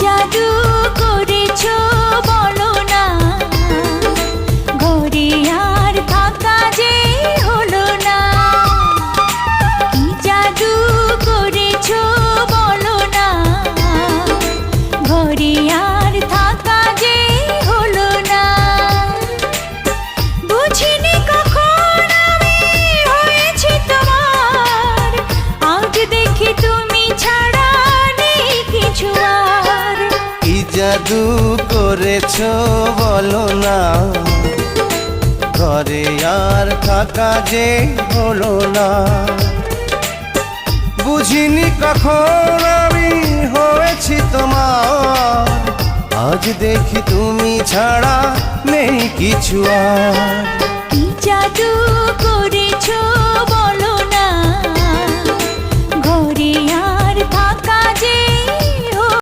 জাদু করেছো বলো না, ঘরে আর থাকা যে হলো না। কি জাদু করেছো বলো না, ঘরে আর থাকা যে হলো না। বুঝিনি কখন আমি হয়েছি তোমার, আজ দেখি তুমি ছাড়া নেই কিছু আর। কি জাদু করেছো বলো না, ঘরে আর থাকা যে হলো না। বুঝিনি কখন আমি হয়েছি তোমার, আজ দেখি তুমি ছাড়া নেই কিছু আর। কি জাদু করেছো বলো না, ঘরে আর থাকা যে